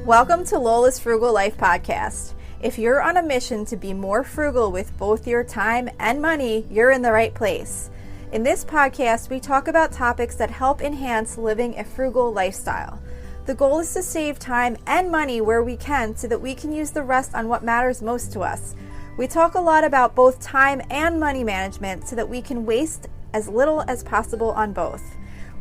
Welcome to Lola's Frugal Life Podcast. If you're on a mission to be more frugal with both your time and money, you're in the right place. In this podcast, we talk about topics that help enhance living a frugal lifestyle. The goal is to save time and money where we can so that we can use the rest on what matters most to us. We talk a lot about both time and money management so that we can waste as little as possible on both.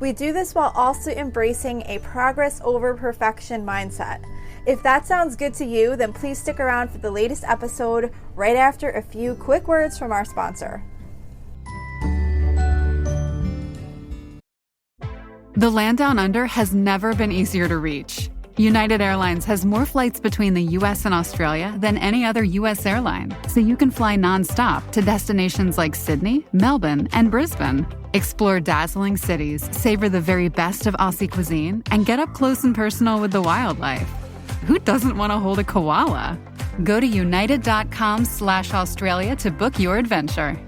We do this while also embracing a progress over perfection mindset. If that sounds good to you, then please stick around for the latest episode right after a few quick words from our sponsor. The land down under has never been easier to reach. United Airlines has more flights between the U.S. and Australia than any other U.S. airline, so you can fly nonstop to destinations like Sydney, Melbourne, and Brisbane. Explore dazzling cities, savor the very best of Aussie cuisine, and get up close and personal with the wildlife. Who doesn't want to hold a koala? Go to united.com/Australia to book your adventure.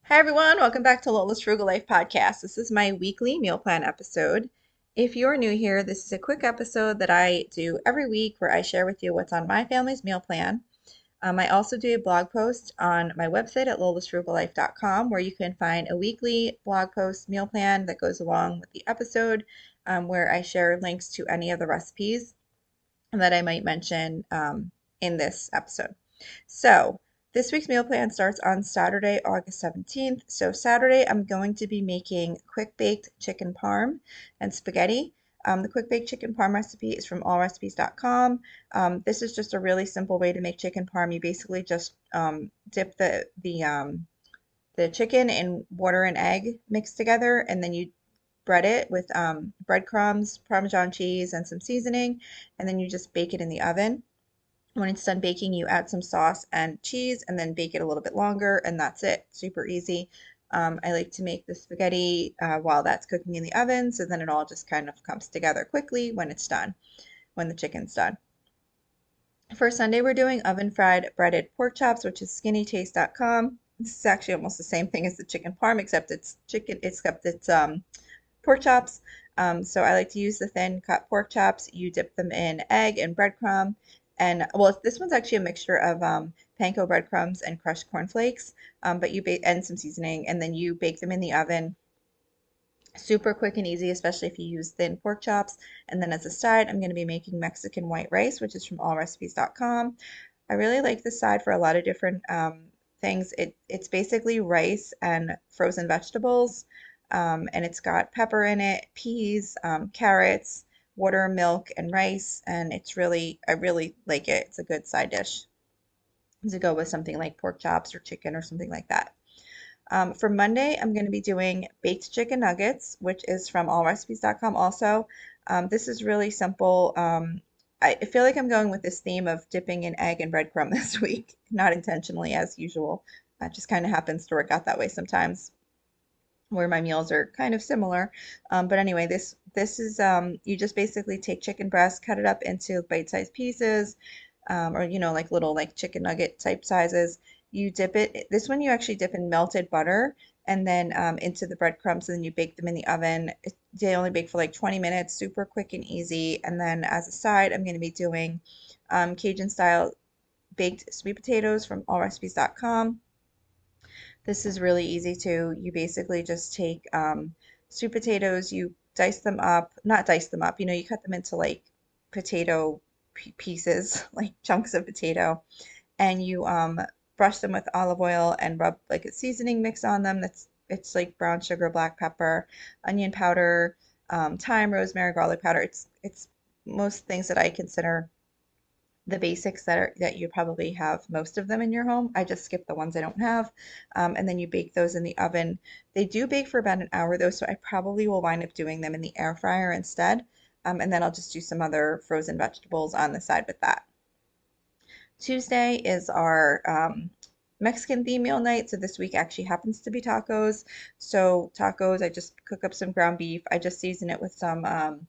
Hi everyone, welcome back to Lola's Frugal Life Podcast. This is my weekly meal plan episode. If you're new here, this is a quick episode that I do every week where I share with you what's on my family's meal plan. I also do a blog post on my website at lolasfrugallife.com where you can find a weekly blog post meal plan that goes along with the episode where I share links to any of the recipes that I might mention in this episode. So this week's meal plan starts on Saturday, August 17th. So Saturday, I'm going to be making quick baked chicken parm and spaghetti. The quick baked chicken parm recipe is from allrecipes.com. This is just a really simple way to make chicken parm. You basically just dip the chicken in water and egg mixed together, and then you bread it with breadcrumbs, Parmesan cheese, and some seasoning, and then you just bake it in the oven. When it's done baking, you add some sauce and cheese and then bake it a little bit longer, and that's it. Super easy. I like to make the spaghetti while that's cooking in the oven, so then it all just kind of comes together quickly when it's done, when the chicken's done. For Sunday, we're doing oven-fried breaded pork chops, which is skinnytaste.com. This is actually almost the same thing as the chicken parm, except it's pork chops. So I like to use the thin cut pork chops. You dip them in egg and breadcrumb. And well, this one's actually a mixture of panko breadcrumbs and crushed cornflakes, but you and some seasoning, and then you bake them in the oven. Super quick and easy, especially if you use thin pork chops. And then as a side, I'm going to be making Mexican white rice, which is from allrecipes.com. I really like this side for a lot of different things. It's basically rice and frozen vegetables, and it's got pepper in it, peas, carrots, water, milk, and rice, and I really like it. It's a good side dish to go with something like pork chops or chicken or something like that. For Monday, I'm going to be doing baked chicken nuggets, which is from allrecipes.com also. This is really simple. I feel like I'm going with this theme of dipping in egg and breadcrumb this week, not intentionally as usual. It just kind of happens to work out that way sometimes, where my meals are kind of similar. But anyway, this is, you just basically take chicken breast, cut it up into bite-sized pieces, or, like little like chicken nugget type sizes. You dip it, this one you actually dip in melted butter and then into the breadcrumbs, and then you bake them in the oven. They only bake for like 20 minutes, super quick and easy. And then as a side, I'm going to be doing Cajun style baked sweet potatoes from allrecipes.com. This is really easy too. You basically just take sweet potatoes, you not dice them up, you cut them into like potato pieces, like chunks of potato, and you brush them with olive oil and rub like a seasoning mix on them. It's like brown sugar, black pepper, onion powder, thyme, rosemary, garlic powder. It's most things that I consider the basics that you probably have most of them in your home. I just skip the ones I don't have. And then you bake those in the oven. They do bake for about an hour though, so I probably will wind up doing them in the air fryer instead. And then I'll just do some other frozen vegetables on the side with that. Tuesday is our Mexican theme meal night. So this week actually happens to be tacos. So tacos, I just cook up some ground beef. I just season it with some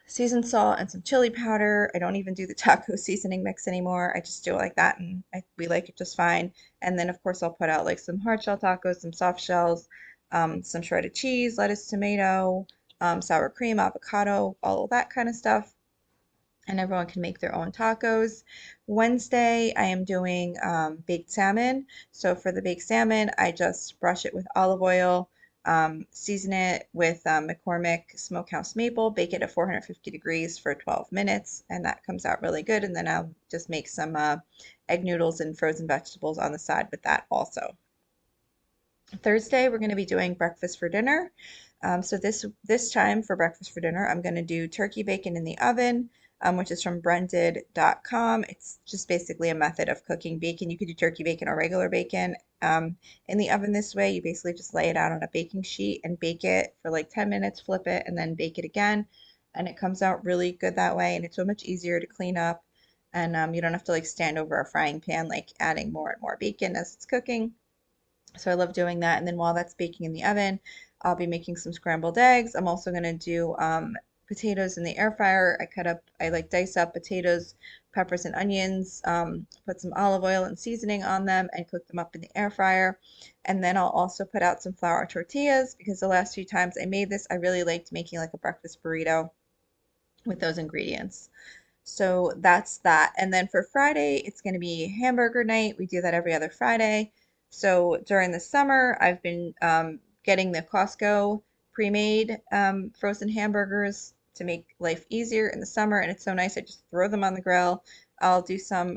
seasoned salt and some chili powder. I don't even do the taco seasoning mix anymore. I just do it like that, and we like it just fine. And then of course I'll put out like some hard shell tacos, some soft shells, some shredded cheese, lettuce, tomato, sour cream, avocado, all of that kind of stuff, and everyone can make their own tacos. Wednesday, I am doing baked salmon. So for the baked salmon, I just brush it with olive oil, season it with McCormick Smokehouse Maple, bake it at 450 degrees for 12 minutes, and that comes out really good. And then I'll just make some egg noodles and frozen vegetables on the side with that also. Thursday, we're going to be doing breakfast for dinner. So this time for breakfast for dinner, I'm going to do turkey bacon in the oven, which is from branded.com. It's just basically a method of cooking bacon. You could do turkey bacon or regular bacon in the oven this way. You basically just lay it out on a baking sheet and bake it for like 10 minutes, flip it, and then bake it again. And it comes out really good that way. And it's so much easier to clean up. And you don't have to like stand over a frying pan, like adding more and more bacon as it's cooking. So I love doing that. And then while that's baking in the oven, I'll be making some scrambled eggs. I'm also going to do potatoes in the air fryer. I like dice up potatoes, peppers, and onions, put some olive oil and seasoning on them, and cook them up in the air fryer. And then I'll also put out some flour tortillas because the last few times I made this, I really liked making like a breakfast burrito with those ingredients. So that's that. And then for Friday, it's going to be hamburger night. We do that every other Friday. So during the summer, I've been getting the Costco pre-made frozen hamburgers to make life easier in the summer. And it's so nice. I just throw them on the grill. I'll do some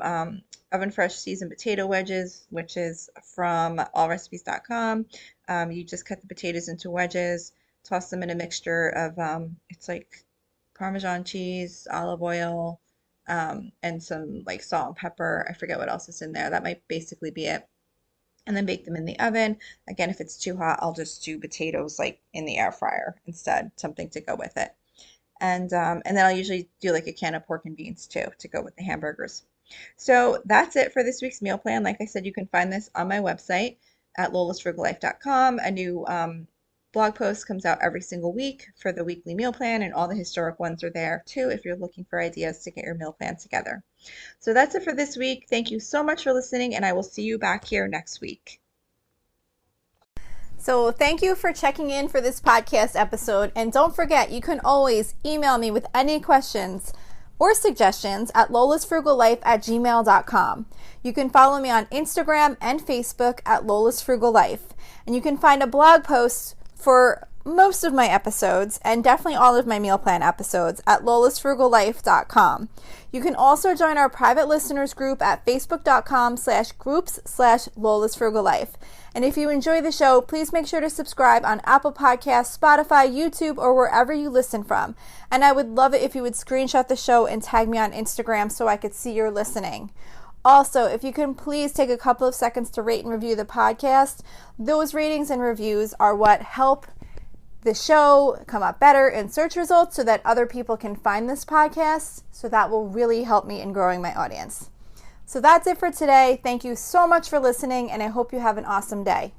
oven fresh seasoned potato wedges, which is from allrecipes.com. You just cut the potatoes into wedges, toss them in a mixture of, it's like Parmesan cheese, olive oil, and some like salt and pepper. I forget what else is in there. That might basically be it. And then bake them in the oven. Again, if it's too hot, I'll just do potatoes like in the air fryer instead, something to go with it. And then I'll usually do like a can of pork and beans too to go with the hamburgers. So that's it for this week's meal plan. Like I said, you can find this on my website at lolasfrugallife.com. A new blog post comes out every single week for the weekly meal plan, and all the historic ones are there too if you're looking for ideas to get your meal plan together. So that's it for this week. Thank you so much for listening, and I will see you back here next week. So thank you for checking in for this podcast episode. And don't forget, you can always email me with any questions or suggestions at lolasfrugallife@gmail.com. You can follow me on Instagram and Facebook at lolasfrugallife. And you can find a blog post for most of my episodes and definitely all of my meal plan episodes at lolasfrugallife.com. You can also join our private listeners group at facebook.com/groups/lolasfrugallife. And if you enjoy the show, please make sure to subscribe on Apple Podcasts, Spotify, YouTube, or wherever you listen from. And I would love it if you would screenshot the show and tag me on Instagram so I could see you're listening. Also, if you can please take a couple of seconds to rate and review the podcast. Those ratings and reviews are what help the show come up better in search results so that other people can find this podcast. So that will really help me in growing my audience. So that's it for today. Thank you so much for listening, and I hope you have an awesome day.